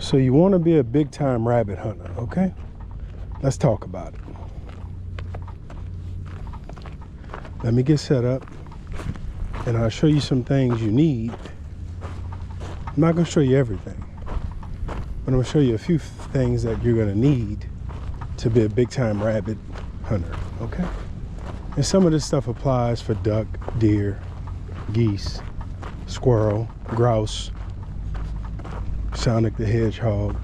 So you want to be a big time rabbit hunter, okay? Let's talk about it. Let me get set up and I'll show you some things you need. I'm not going to show you everything, but I'm going to show you a few things that you're going to need to be a big time rabbit hunter, okay? And some of this stuff applies for duck, deer, geese, squirrel, grouse, Sonic the Hedgehog,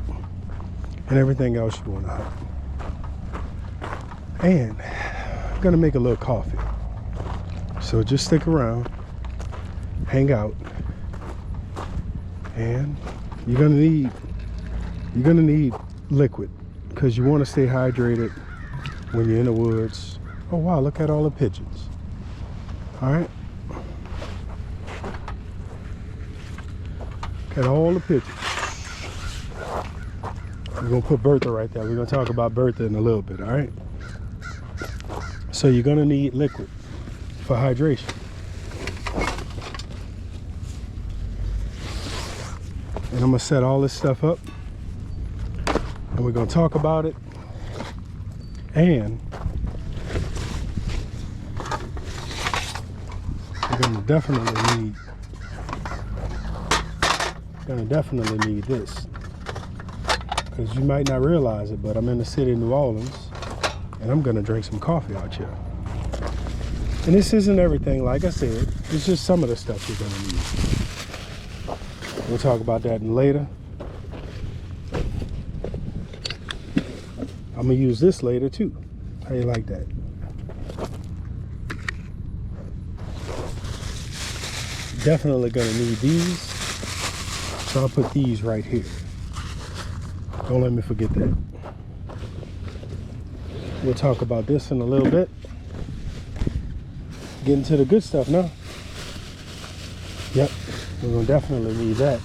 and everything else you want to hunt. And I'm gonna make a little coffee, so just stick around, hang out, and you're gonna need liquid because you want to stay hydrated when you're in the woods. Oh wow, look at all the pigeons. All right, look at all the pigeons. We're gonna put Bertha right there. We're gonna talk about Bertha in a little bit, all right? So you're gonna need liquid for hydration. And I'm gonna set all this stuff up and we're gonna talk about it. And you're gonna definitely need this. Because you might not realize it, but I'm in the city of New Orleans and I'm gonna drink some coffee out here. And this isn't everything, like I said, it's just some of the stuff you're gonna need. We'll talk about that later. I'm gonna use this later too. How you like that? Definitely gonna need these. So I'll put these right here. Don't let me forget that. We'll talk about this in a little bit. Getting to the good stuff now. Yep, we're gonna definitely need that.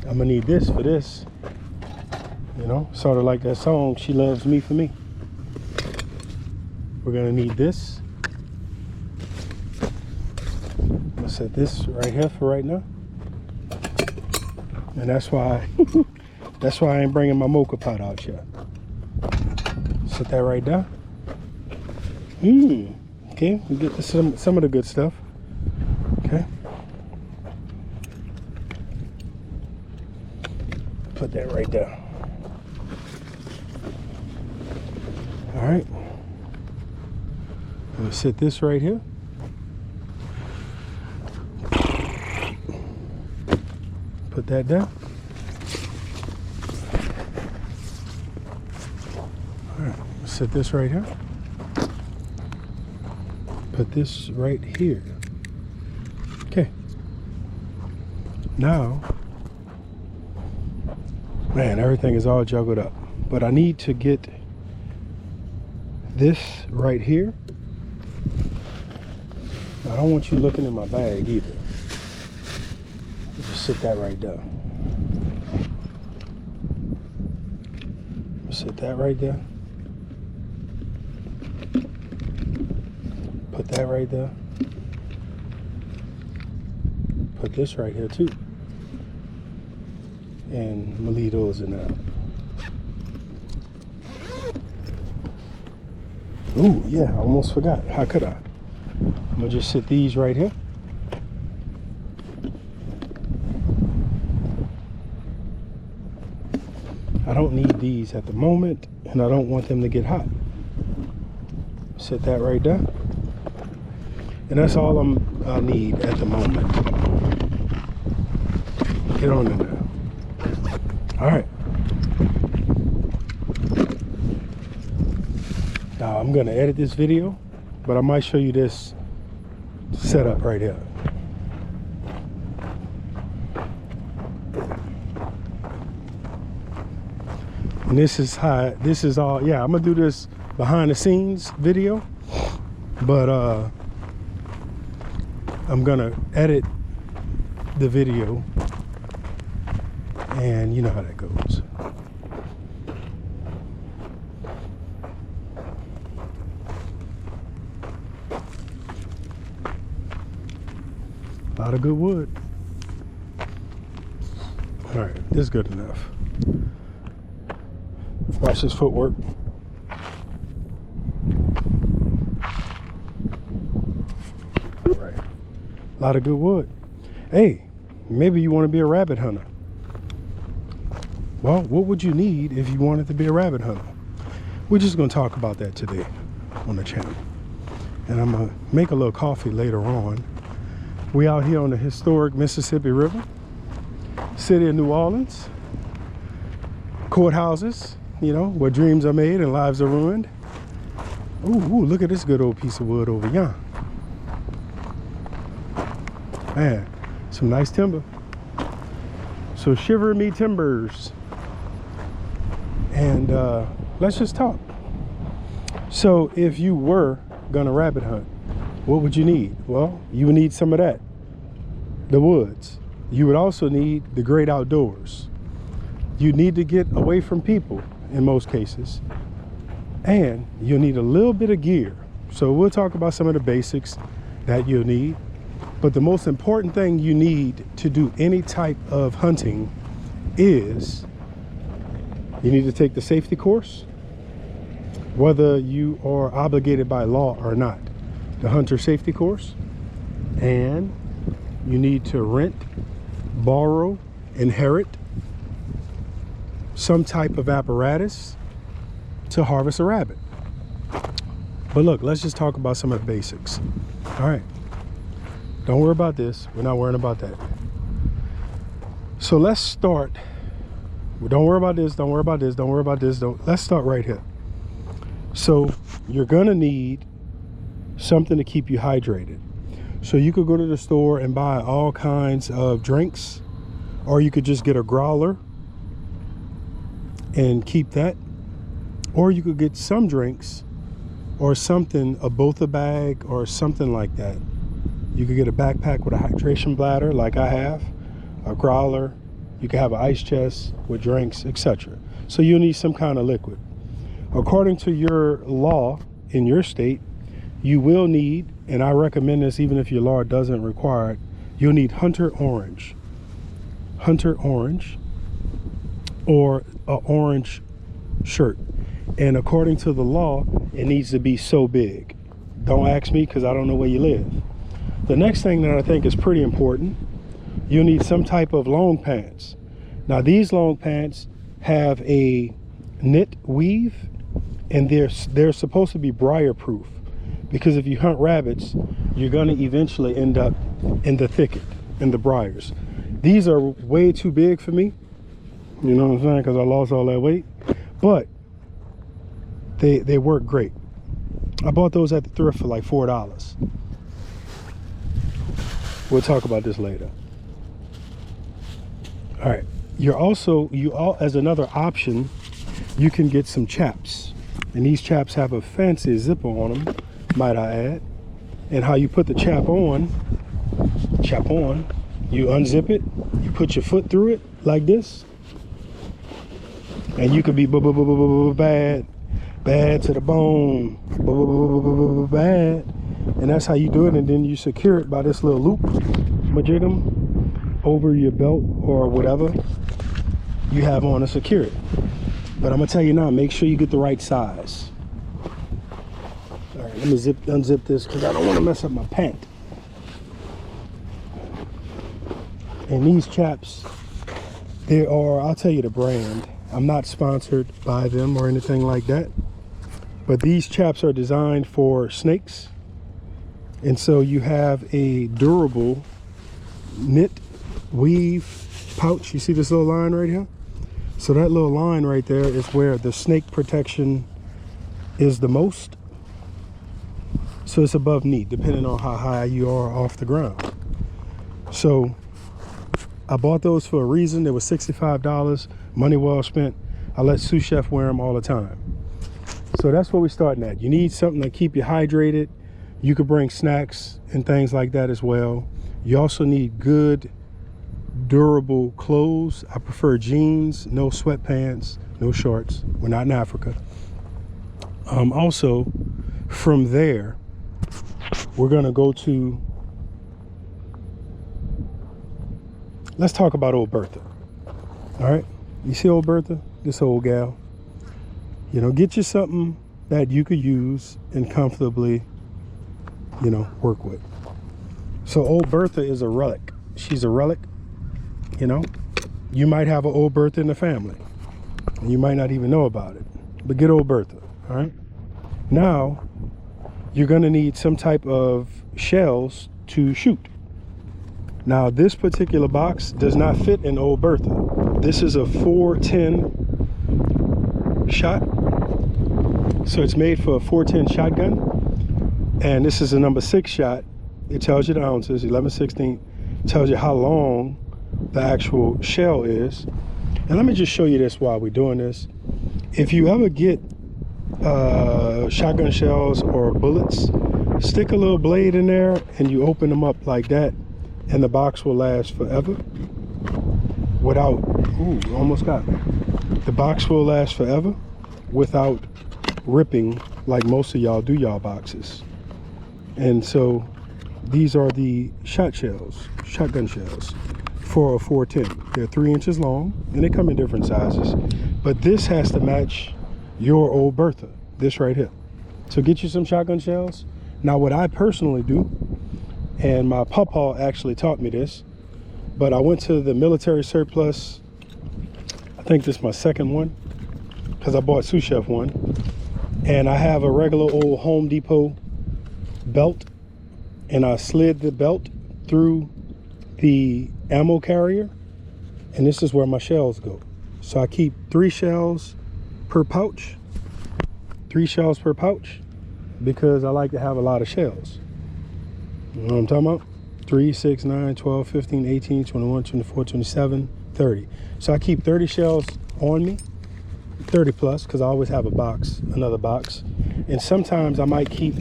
I'm gonna need this for this. You know, sort of like that song, She Loves Me for Me. We're gonna need this. I'll set this right here for right now. And that's why I ain't bringing my mocha pot out yet. Set that right there. Okay, we get to some of the good stuff. Okay. Put that right there. All right. I'm gonna set this right here. Put that down. All right, set this right here. Put this right here. Okay. Now, man, everything is all juggled up. But I need to get this right here. I don't want you looking in my bag either. Just sit that right there. Sit that right there. Put that right there. Put this right here too. And I'm gonna leave those in there. Ooh, yeah, I almost forgot. How could I? I'm gonna just sit these right here. I don't need these at the moment, and I don't want them to get hot. Set that right there. And that's all I need at the moment. Get on in there. All right. Now I'm gonna edit this video, but I might show you this setup right here. And this is all, yeah, I'm gonna do this behind the scenes video, but I'm gonna edit the video, and you know how that goes. A lot of good wood. All right, this is good enough. Watch this footwork. All right, a lot of good wood. Hey, maybe you want to be a rabbit hunter. Well, what would you need if you wanted to be a rabbit hunter? We're just going to talk about that today on the channel. And I'm going to make a little coffee later on. We out here on the historic Mississippi River, city of New Orleans, courthouses, you know, where dreams are made and lives are ruined. Ooh, look at this good old piece of wood over here. Man, some nice timber. So shiver me timbers. And let's just talk. So if you were gonna rabbit hunt, what would you need? Well, you would need some of that, the woods. You would also need the great outdoors. You need to get away from people in most cases, and you'll need a little bit of gear. So we'll talk about some of the basics that you'll need, but the most important thing you need to do any type of hunting is you need to take the safety course, whether you are obligated by law or not, the hunter safety course, and you need to rent, borrow, inherit some type of apparatus to harvest a rabbit. But look, let's just talk about some of the basics. All right, don't worry about this. We're not worrying about that. So let's start. Don't worry about this, don't worry about this, don't worry about this. Let's start right here. So you're gonna need something to keep you hydrated. So you could go to the store and buy all kinds of drinks, or you could just get a growler and keep that, or you could get some drinks or something, both a bag or something like that. You could get a backpack with a hydration bladder like I have, a growler. You can have an ice chest with drinks, etc. So you'll need some kind of liquid. According to your law in your state, you will need, and I recommend this even if your law doesn't require it, you'll need hunter orange. Hunter orange, or an orange shirt. And according to the law, it needs to be so big. Don't ask me because I don't know where you live. The next thing that I think is pretty important, you'll need some type of long pants. Now these long pants have a knit weave, and they're supposed to be briar proof, because if you hunt rabbits, you're going to eventually end up in the thicket, in the briars. These are way too big for me, you know what I'm saying, because I lost all that weight, but they work great. I bought those at the thrift for like $4. We'll talk about this later. All right, as another option, you can get some chaps, and these chaps have a fancy zipper on them, might I add. And how you put the chap on, you unzip it, you put your foot through it like this, and you could be bad to the bone, bad, and that's how you do it. And then you secure it by this little loop, majigum, over your belt or whatever you have on to secure it. But I'm gonna tell you now, make sure you get the right size. All right, let me unzip this because I don't want to mess up my pant. And these chaps, I'll tell you the brand. I'm not sponsored by them or anything like that, but these chaps are designed for snakes. And so you have a durable knit weave pouch. You see this little line right here? So that little line right there is where the snake protection is the most. So it's above knee, depending on how high you are off the ground. So I bought those for a reason. They were $65, money well spent. I let sous chef wear them all the time. So that's where we're starting at. You need something to keep you hydrated. You could bring snacks and things like that as well. You also need good, durable clothes. I prefer jeans, no sweatpants, no shorts. We're not in Africa. Also, from there, we're gonna go to, let's talk about old Bertha. All right, you see old Bertha, this old gal. You know, get you something that you could use and comfortably, you know, work with. So old Bertha is a relic. She's a relic, you know. You might have an old Bertha in the family, and you might not even know about it. But get old Bertha, all right? Now, you're gonna need some type of shells to shoot. Now, this particular box does not fit in old Bertha. This is a 410 shot. So it's made for a 410 shotgun. And this is a number 6 shot. It tells you the ounces, 11/16. Tells you how long the actual shell is. And let me just show you this while we're doing this. If you ever get shotgun shells or bullets, stick a little blade in there and you open them up like that, and the box will last forever without, ooh, almost got me. The box will last forever without ripping like most of y'all do y'all boxes. And so these are the shotgun shells for a 410. They're 3 inches long and they come in different sizes, but this has to match your old Bertha, this right here. So get you some shotgun shells. Now what I personally do, and my pawpaw actually taught me this, but I went to the military surplus, I think this is my second one, because I bought sous chef one, and I have a regular old Home Depot belt, and I slid the belt through the ammo carrier, and this is where my shells go. So I keep 3 shells per pouch, 3 shells per pouch, because I like to have a lot of shells. You know what I'm talking about? 3, 6, 9, 12, 15, 18, 21, 24, 27, 30. So I keep 30 shells on me, 30 plus, because I always have a box, another box. And sometimes I might keep,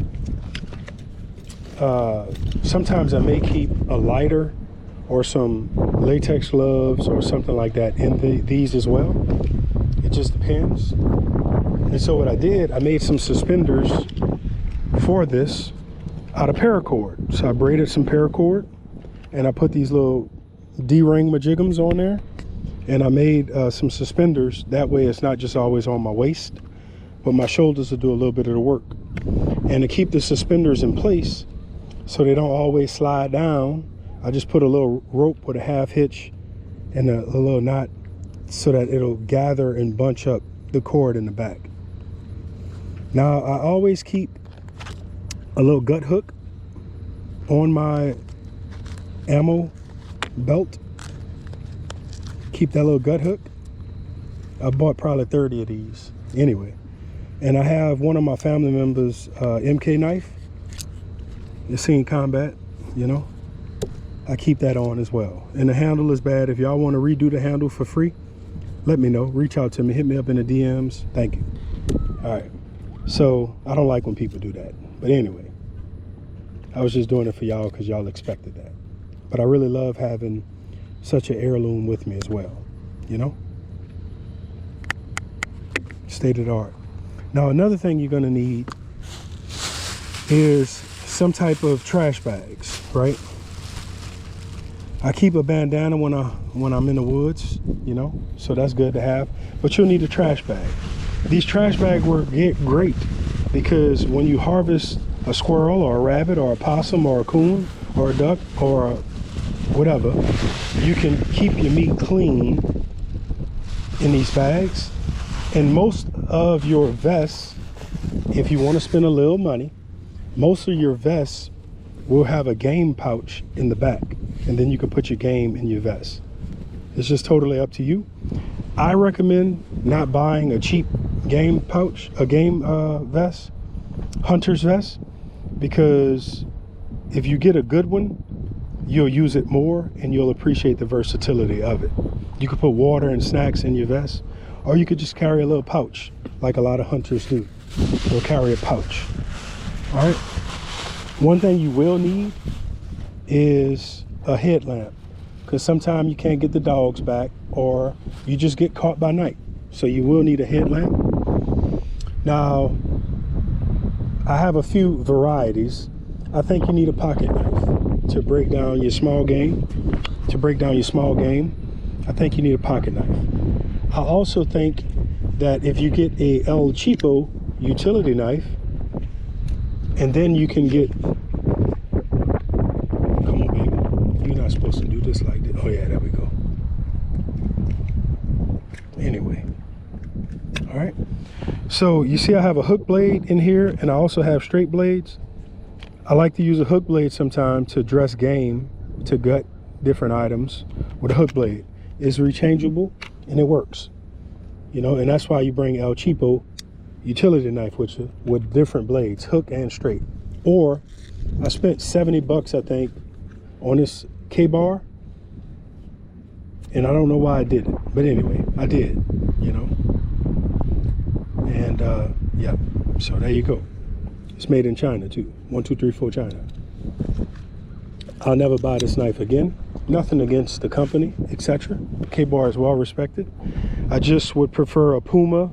sometimes I may keep a lighter or some latex gloves or something like that in these as well. It just depends. And so what I did, I made some suspenders for this out of paracord. So I braided some paracord and I put these little D-ring majiggums on there, and I made some suspenders. That way it's not just always on my waist, but my shoulders will do a little bit of the work. And to keep the suspenders in place so they don't always slide down, I just put a little rope with a half hitch and a little knot so that it'll gather and bunch up the cord in the back. Now I always keep a little gut hook on my ammo belt. Keep that little gut hook. I bought probably 30 of these anyway. And I have one of my family members MK knife. It's seen combat, you know. I keep that on as well. And the handle is bad. If y'all want to redo the handle for free, let me know. Reach out to me. Hit me up in the DMs. Thank you. All right. So I don't like when people do that. But anyway, I was just doing it for y'all because y'all expected that. But I really love having such an heirloom with me as well, you know? State of the art. Now, another thing you're gonna need is some type of trash bags, right? I keep a bandana when I'm in the woods, you know, so that's good to have. But you'll need a trash bag. These trash bags work great because when you harvest a squirrel or a rabbit or a possum or a coon or a duck or a whatever, you can keep your meat clean in these bags. And most of your vests, if you want to spend a little money, most of your vests will have a game pouch in the back, and then you can put your game in your vest. It's just totally up to you. I recommend not buying a cheap game pouch, a game vest, hunter's vest, because if you get a good one, you'll use it more and you'll appreciate the versatility of it. You could put water and snacks in your vest, or you could just carry a little pouch like a lot of hunters do. They'll carry a pouch. All right. One thing you will need is a headlamp, because sometimes you can't get the dogs back or you just get caught by night. So you will need a headlamp. Now, I have a few varieties. I think you need a pocket knife to break down your small game, I think you need a pocket knife. I also think that if you get a El Cheapo utility knife, and then you can get, come on baby, you're not supposed to do this like this. Oh yeah, there we go. Anyway, all right. So you see I have a hook blade in here, and I also have straight blades. I like to use a hook blade sometime to dress game, to gut different items with a hook blade. It's rechangeable and it works, you know, and that's why you bring El Cheapo utility knife with you, with different blades, hook and straight. Or I spent 70 bucks, I think, on this K-bar, and I don't know why I did it, but anyway, I did, you know. And yeah, so there you go. It's made in China too. 1, 2, 3, 4 China. I'll never buy this knife again. Nothing against the company, etc. K-bar is well respected. I just would prefer a Puma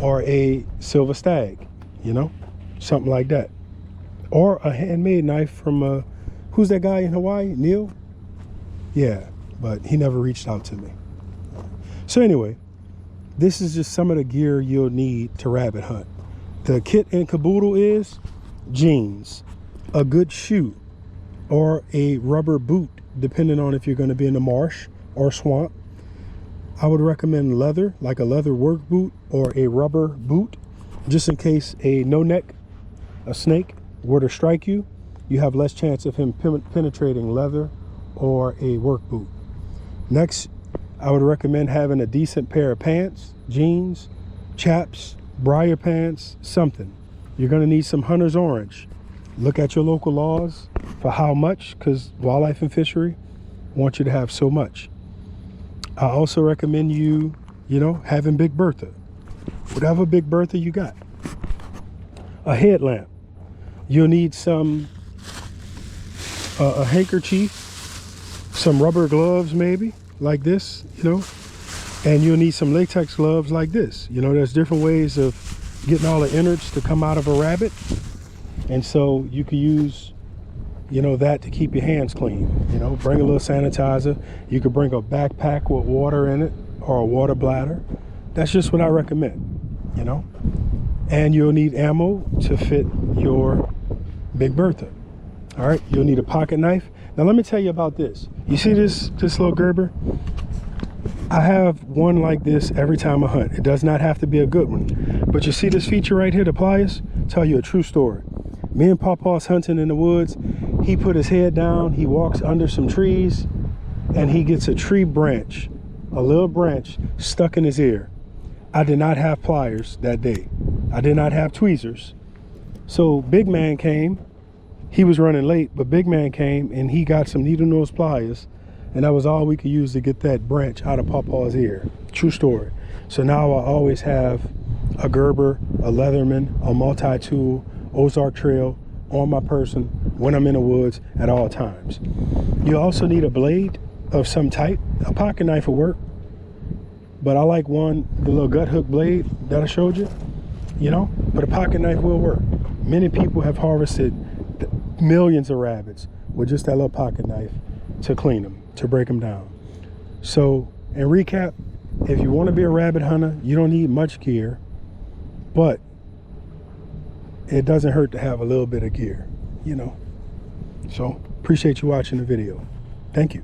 or a Silver Stag, you know, something like that. Or a handmade knife from, who's that guy in Hawaii? Neil? Yeah, but he never reached out to me. So anyway, this is just some of the gear you'll need to rabbit hunt. The kit and caboodle is jeans, a good shoe, or a rubber boot, depending on if you're going to be in the marsh or swamp. I would recommend leather, like a leather work boot or a rubber boot, just in case a no-neck, a snake, were to strike you. You have less chance of him penetrating leather or a work boot. Next, I would recommend having a decent pair of pants, jeans, chaps, briar pants, something. You're going to need some hunter's orange. Look at your local laws for how much, because wildlife and fishery want you to have so much. I also recommend you know, having Big Bertha. Whatever Big Bertha you got. A headlamp. You'll need some, a handkerchief, some rubber gloves maybe, like this, you know, and you'll need some latex gloves like this. You know, there's different ways of getting all the innards to come out of a rabbit. And so you can use, you know, that to keep your hands clean. You know, bring a little sanitizer. You could bring a backpack with water in it or a water bladder. That's just what I recommend, you know. And you'll need ammo to fit your Big Bertha. All right, you'll need a pocket knife. Now let me tell you about this. You see this little Gerber? I have one like this every time I hunt. It does not have to be a good one. But you see this feature right here, the pliers? Tell you a true story. Me and Pawpaw's hunting in the woods. He put his head down, he walks under some trees, and he gets a tree branch, a little branch stuck in his ear. I did not have pliers that day. I did not have tweezers. So Big Man came. He was running late, but Big Man came and he got some needle nose pliers, and that was all we could use to get that branch out of Pawpaw's ear. True story. So now I always have a Gerber, a Leatherman, a multi-tool, Ozark Trail on my person when I'm in the woods at all times. You also need a blade of some type. A pocket knife will work, but I like the little gut hook blade that I showed you, you know, but a pocket knife will work. Many people have harvested millions of rabbits with just that little pocket knife to clean them, to break them down. So in recap, if you want to be a rabbit hunter, you don't need much gear, but it doesn't hurt to have a little bit of gear, you know. So appreciate you watching the video. Thank you.